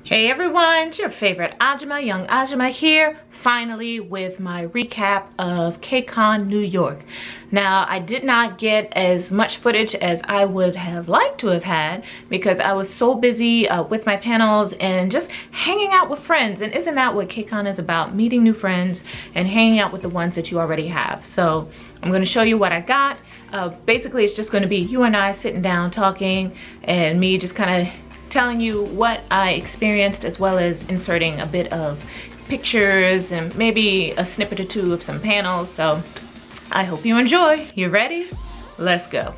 Hey everyone, it's your favorite Ajummah, young Ajummah here, finally with my recap of KCON New York. Now, I did not get as much footage as I would have liked to have had because I was so busy with my panels and just hanging out with friends. And isn't that what KCON is about? Meeting new friends and hanging out with the ones that you already have. So I'm going to show you what I got. Basically, it's just going to be you and I sitting down talking and me just kind of telling you what I experienced, as well as inserting a bit of pictures and maybe a snippet or two of some panels. So I hope you enjoy. You ready? Let's go.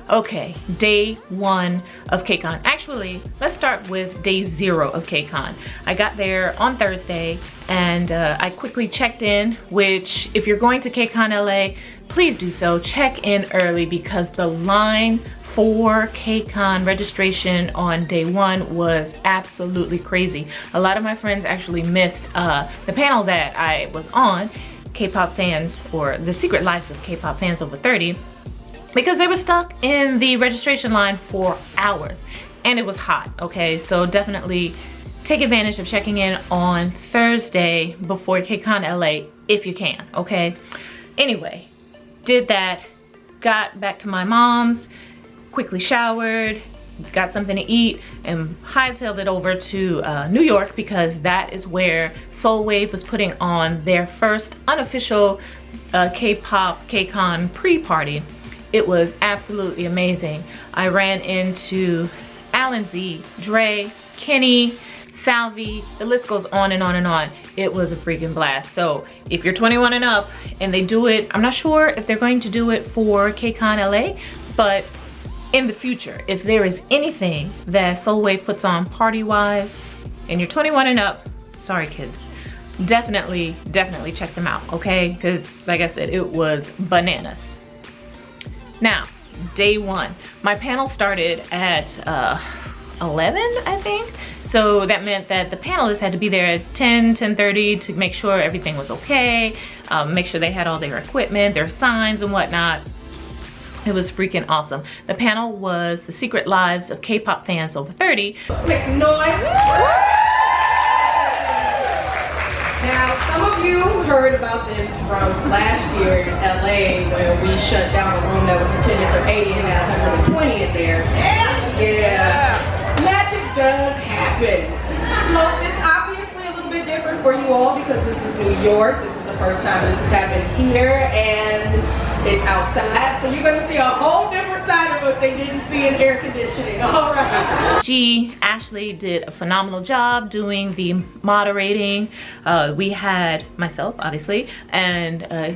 Okay, day one of KCON. Actually, let's start with day 0 of KCON. I got there on Thursday and I quickly checked in, which if you're going to KCON LA, please do so. Check in early because the line for KCON registration on day 1 was absolutely crazy. A lot of my friends actually missed the panel that I was on, K-pop fans, or the secret lives of K-pop fans over 30, because they were stuck in the registration line for hours and it was hot. Okay, so definitely take advantage of checking in on Thursday before KCON LA if you can. Okay, anyway, did that, got back to my mom's, quickly showered, got something to eat, and hightailed it over to New York because that is where Soul Wave was putting on their first unofficial K-pop KCON pre-party. It was absolutely amazing. I ran into Alan Z, Dre, Kenny, Salvi, the list goes on and on and on. It was a freaking blast. So if you're 21 and up and they do it, I'm not sure if they're going to do it for KCON LA, but in the future, if there is anything that Soul Wave puts on party-wise and you're 21 and up, sorry kids, definitely check them out, okay? Because like I said, it was bananas. Now, day 1, my panel started at 11, I think. So that meant that the panelists had to be there at 10:30 to make sure everything was okay, make sure they had all their equipment, their signs and whatnot. It was freaking awesome. The panel was The Secret Lives of K-pop Fans Over 30. Make some noise. Now, some of you heard about this from last year in LA where we shut down a room that was intended for 80 and had 120 in there. Yeah. Magic does happen. So it's obviously a little bit different for you all because this is New York. This is the first time this has happened here and it's outside. So you're going to see a whole different side of us they didn't see in air conditioning. All right. Ashley did a phenomenal job doing the moderating. We had myself, obviously, and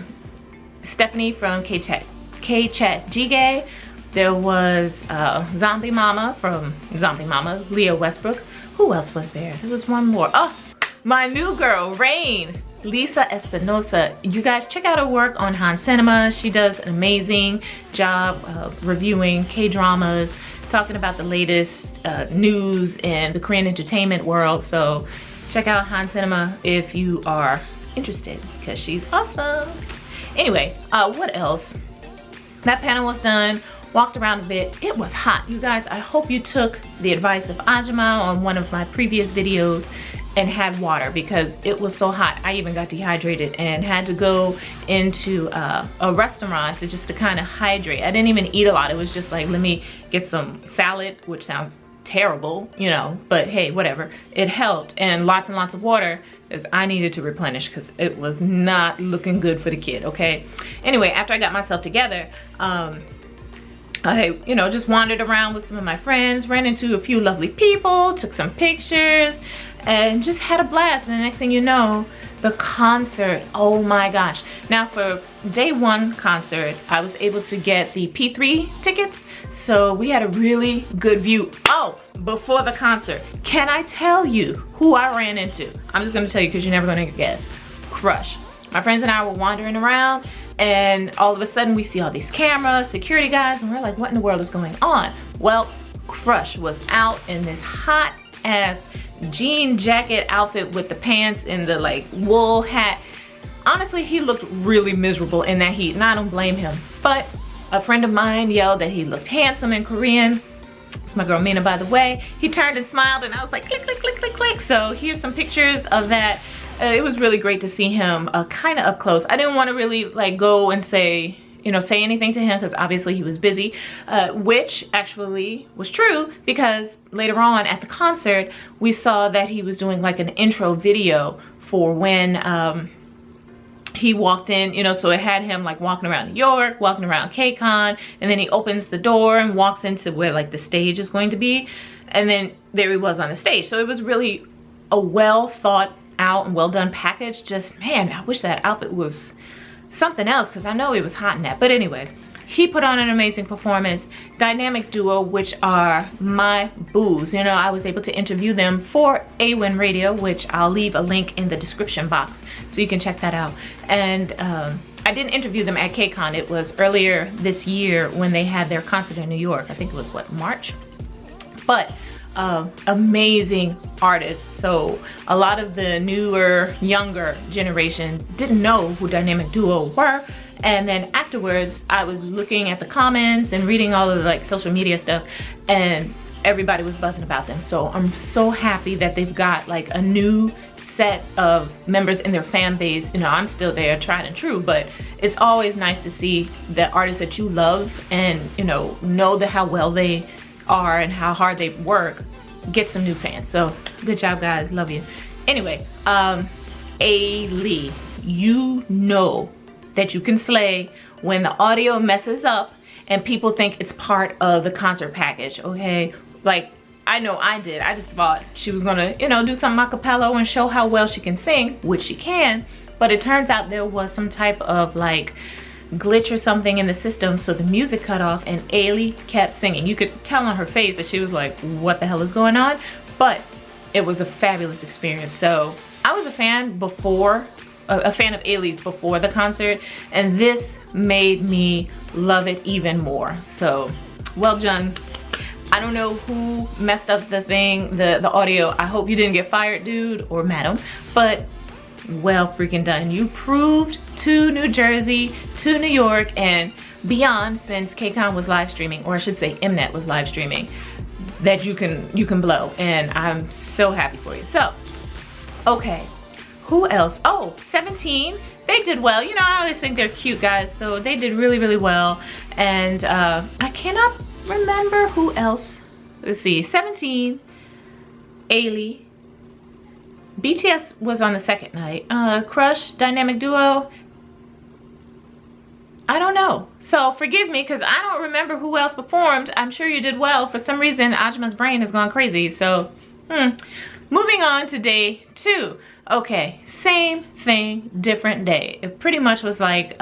Stephanie from K-Chat Jjigae. There was Zombie Mama from Zombie Mama, Leah Westbrook. Who else was there? There was one more. Oh, my new girl, Rain, Lisa Espinosa. You guys check out her work on Han Cinema. She does an amazing job reviewing K-dramas, talking about the latest news in the Korean entertainment world. So check out Han Cinema if you are interested because she's awesome. Anyway, what else? That panel was done. Walked around a bit. It was hot. You guys, I hope you took the advice of Ajummah on one of my previous videos and had water because it was so hot. I even got dehydrated and had to go into a restaurant to kind of hydrate. I didn't even eat a lot. It was just like, let me get some salad, which sounds terrible, you know, but hey, whatever. It helped, and lots of water because I needed to replenish because it was not looking good for the kid, okay? Anyway, after I got myself together, I, just wandered around with some of my friends, ran into a few lovely people, took some pictures, and just had a blast. And the next thing you know, the concert, oh my gosh. Now for day 1 concert, I was able to get the P3 tickets, so we had a really good view. Oh, before the concert, can I tell you who I ran into? I'm just gonna tell you because you're never gonna guess. Crush. My friends and I were wandering around, and all of a sudden we see all these cameras, security guys, and we're like, what in the world is going on? Well, Crush was out in this hot ass jean jacket outfit with the pants and the like wool hat. Honestly, he looked really miserable in that heat and I don't blame him. But A friend of mine yelled that he looked handsome in Korean. It's my girl Mina, by the way. He turned and smiled and I was like, click, click, click, click, click. So here's some pictures of that. It was really great to see him kind of up close. I didn't want to really like go and say, you know, say anything to him because obviously he was busy, which actually was true because later on at the concert, we saw that he was doing like an intro video for when he walked in, you know, so it had him like walking around New York, walking around KCON, and then he opens the door and walks into where like the stage is going to be. And then there he was on the stage. So it was really a well thought out and well done package. Just, man, I wish that outfit was something else because I know he was hot in that. But anyway, he put on an amazing performance. Dynamic Duo, which are my boos. You know, I was able to interview them for AWIN Radio, which I'll leave a link in the description box so you can check that out. And I didn't interview them at KCON. It was earlier this year when they had their concert in New York. I think it was, what, March? But amazing artists. So a lot of the newer, younger generation didn't know who Dynamic Duo were. And then afterwards, I was looking at the comments and reading all of the like social media stuff, and everybody was buzzing about them. So I'm so happy that they've got like a new set of members in their fan base. You know, I'm still there, tried and true, but it's always nice to see the artists that you love and, you know that how well they are and how hard they work, get some new fans. So good job, guys, love you. Anyway, A-Lee, you know that you can slay when the audio messes up and people think it's part of the concert package, okay? Like, I know I did. I just thought she was gonna, you know, do some a cappella and show how well she can sing, which she can, but it turns out there was some type of like glitch or something in the system, so the music cut off and Ailey kept singing. You could tell on her face that she was like, what the hell is going on? But it was a fabulous experience. So I was a fan before, a fan of Ailey's before the concert, and this made me love it even more. So well done. I don't know who messed up the thing, the audio. I hope you didn't get fired, dude or madam, but well freaking done. You proved to New Jersey, to New York, and beyond, since KCON was live streaming, or I should say Mnet was live streaming, that you can blow, and I'm so happy for you. So, okay, who else? Oh, 17, they did well. You know, I always think they're cute guys, so they did really, really well. And I cannot remember who else. Let's see, 17, Ailey, BTS was on the second night. Crush, Dynamic Duo, I don't know. So forgive me because I don't remember who else performed. I'm sure you did well. For some reason, Ajummah's brain has gone crazy. So, moving on to day 2. Okay, same thing, different day. It pretty much was like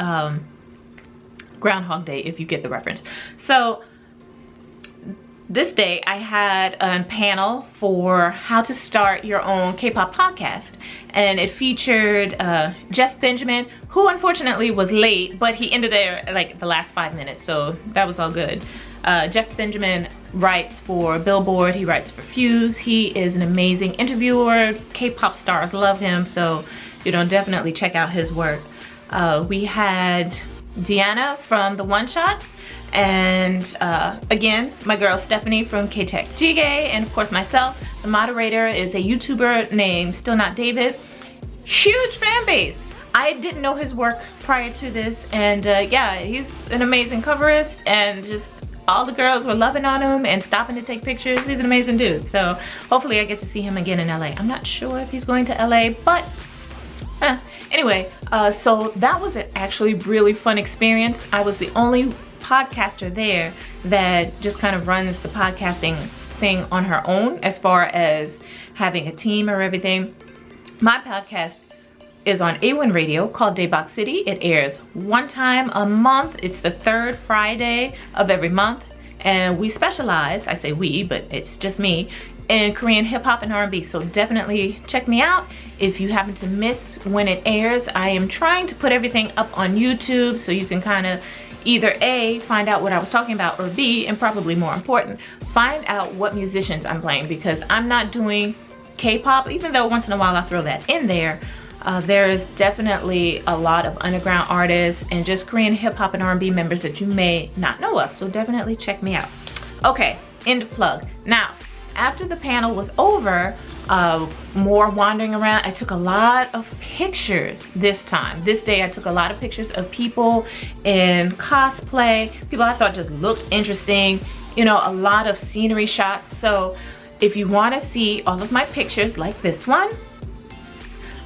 Groundhog Day, if you get the reference. So this day I had a panel for how to start your own K-pop podcast, and it featured Jeff Benjamin, who unfortunately was late, but he ended there like the last 5 minutes, so that was all good. Jeff Benjamin writes for Billboard, he writes for Fuse, he is an amazing interviewer, K-pop stars love him, so you know, definitely check out his work. We had Deanna from the One Shots, and again, my girl Stephanie from K-Tech Jigay, and of course myself. The moderator is a YouTuber named Still Not David. Huge fan base. I didn't know his work prior to this, and yeah, he's an amazing coverist, and just all the girls were loving on him and stopping to take pictures. He's an amazing dude, so hopefully I get to see him again in LA. I'm not sure if he's going to LA, but anyway, so that was an actually really fun experience. I was the only podcaster there that just kind of runs the podcasting thing on her own as far as having a team or everything. My podcast is on AWIN Radio called Daebak City. It airs one time a month. It's the third Friday of every month, and we specialize, I say we, but it's just me, in Korean hip hop and R&B. So definitely check me out if you happen to miss when it airs. I am trying to put everything up on YouTube so you can kind of either A, find out what I was talking about, or B, and probably more important, find out what musicians I'm playing, because I'm not doing K-pop, even though once in a while I throw that in there. There's definitely a lot of underground artists and just Korean hip hop and R&B members that you may not know of. So definitely check me out. Okay, end of plug. Now, after the panel was over, more wandering around, I took a lot of pictures this time. This day I took a lot of pictures of people in cosplay, people I thought just looked interesting, you know, a lot of scenery shots. So if you want to see all of my pictures like this one,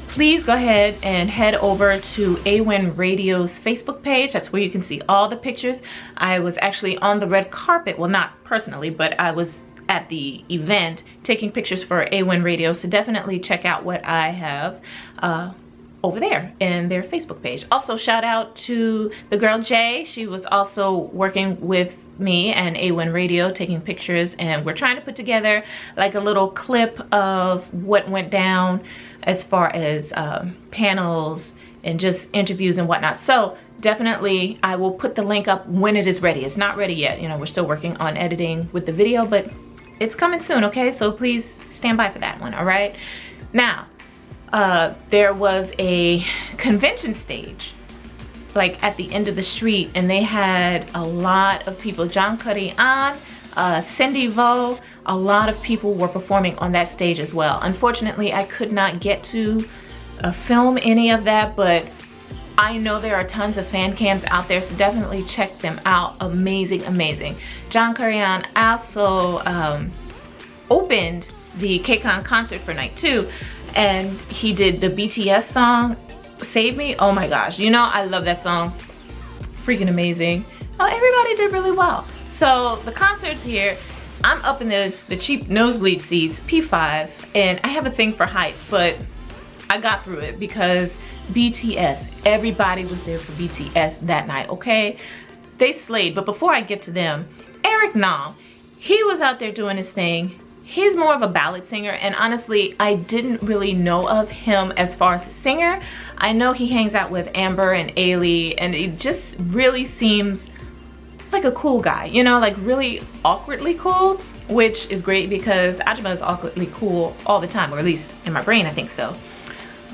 please go ahead and head over to AWIN Radio's Facebook page. That's where you can see all the pictures. I was actually on the red carpet, well, not personally, but I was at the event taking pictures for AWIN Radio, so definitely check out what I have over there in their Facebook page. Also, shout out to the girl Jay. She was also working with me and AWIN Radio taking pictures, and we're trying to put together like a little clip of what went down as far as panels and just interviews and whatnot. So definitely I will put the link up when it is ready. It's not ready yet, you know, we're still working on editing with the video, but it's coming soon, okay? So please stand by for that one, all right? Now, there was a convention stage like at the end of the street, and they had a lot of people. John Curry-An, Cindy Vo, a lot of people were performing on that stage as well. Unfortunately, I could not get to film any of that, but I know there are tons of fan cams out there, so definitely check them out. Amazing, amazing. John Curry-An also opened the KCON concert for night 2, and he did the BTS song, Save Me. Oh my gosh, you know I love that song. Freaking amazing. Oh, everybody did really well. So the concert's here. I'm up in the cheap nosebleed seats, P5, and I have a thing for heights, but I got through it because BTS, everybody was there for BTS that night, okay? They slayed. But before I get to them, Eric Nam, he was out there doing his thing. He's more of a ballad singer, and honestly, I didn't really know of him as far as a singer. I know he hangs out with Amber and Ailey, and it just really seems like a cool guy, you know, like really awkwardly cool, which is great because Ajummah is awkwardly cool all the time, or at least in my brain, I think so.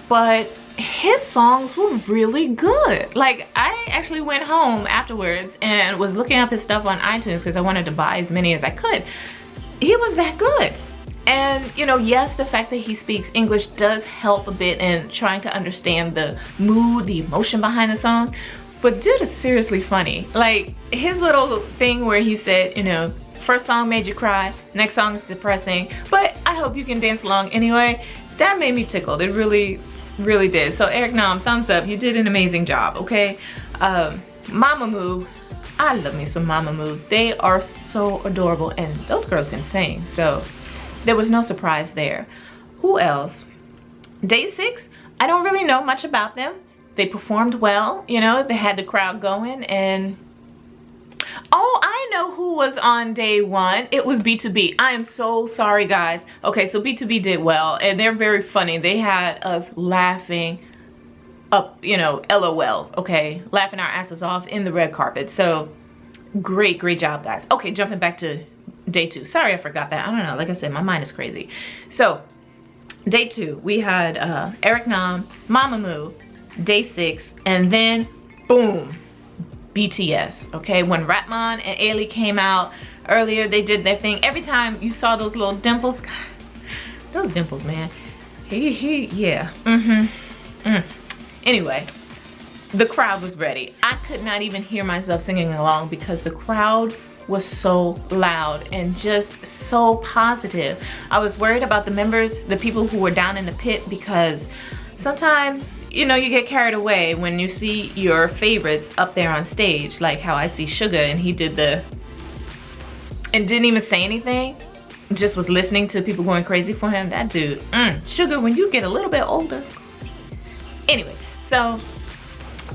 But his songs were really good. Like, I actually went home afterwards and was looking up his stuff on iTunes because I wanted to buy as many as I could. He was that good. And you know, yes, the fact that he speaks English does help a bit in trying to understand the mood, the emotion behind the song, but dude is seriously funny. Like, his little thing where he said, you know, first song made you cry, next song is depressing, but I hope you can dance along anyway. That made me tickled. It really, really did. So Eric Nam, thumbs up. You did an amazing job, okay? Mamamoo, I love me some Mamamoo. They are so adorable, and those girls can sing, so there was no surprise there. Who else? Day 6, I don't really know much about them. They performed well, you know, they had the crowd going, and oh, I know who was on day 1. It was B2B. I am so sorry, guys. Okay, so B2B did well, and they're very funny. They had us laughing up, you know, LOL, okay? Laughing our asses off in the red carpet. So, great job, guys. Okay, jumping back to day 2. Sorry, I forgot that. I don't know. Like I said, my mind is crazy. So, day 2, we had Eric Nam, Mamamoo, day 6, and then, boom, BTS, okay? When Ratman and Ailey came out earlier, they did their thing. Every time you saw those little dimples, God, those dimples, man. Yeah. Anyway, the crowd was ready. I could not even hear myself singing along because the crowd was so loud and just so positive. I was worried about the members, the people who were down in the pit, because sometimes, you know, you get carried away when you see your favorites up there on stage, like how I see Suga, and he did the, and didn't even say anything, just was listening to people going crazy for him. That dude, Suga, when you get a little bit older. Anyway, so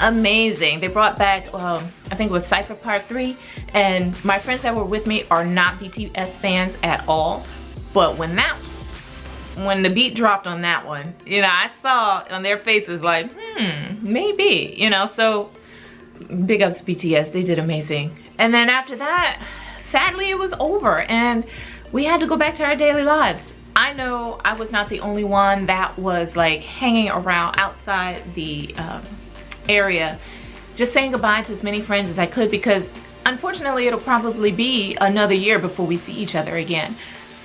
amazing. They brought back, I think it was Cypher Part 3, and my friends that were with me are not BTS fans at all, but when the beat dropped on that one, you know, I saw on their faces like, maybe, you know, so big ups to BTS, they did amazing. And then after that, sadly it was over and we had to go back to our daily lives. I know I was not the only one that was like hanging around outside the area, just saying goodbye to as many friends as I could, because unfortunately it'll probably be another year before we see each other again.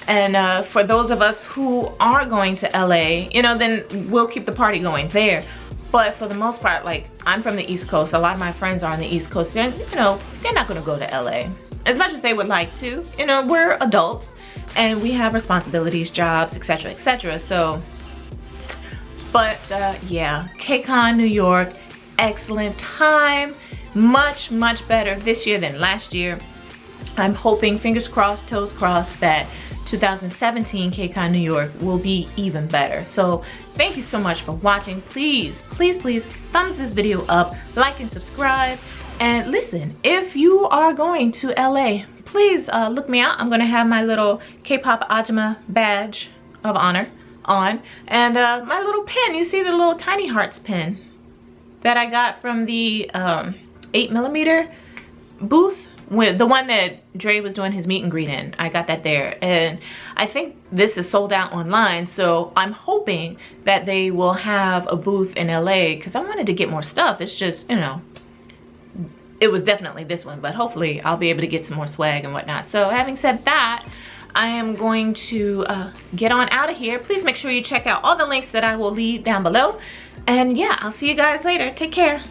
And for those of us who are going to LA, you know, then we'll keep the party going there. But for the most part, like, I'm from the East Coast. A lot of my friends are on the East Coast. And, you know, they're not gonna go to LA as much as they would like to. You know, we're adults and we have responsibilities, jobs, etc., etc. So, but yeah, KCON New York, excellent time. Much, much better this year than last year. I'm hoping, fingers crossed, toes crossed, that 2017 KCON New York will be even better. So thank you so much for watching. Please, please, please thumbs this video up, like and subscribe. And listen, if you are going to LA, please look me out. I'm gonna have my little K-pop Ajummah badge of honor on, and my little pin. You see the little tiny hearts pin that I got from the 8mm booth, with the one that Dre was doing his meet and greet in. I got that there, and I think this is sold out online, so I'm hoping that they will have a booth in LA, because I wanted to get more stuff. It's just, you know, it was definitely this one, but hopefully I'll be able to get some more swag and whatnot. So having said that, I am going to get on out of here. Please make sure you check out all the links that I will leave down below, and yeah, I'll see you guys later. Take care.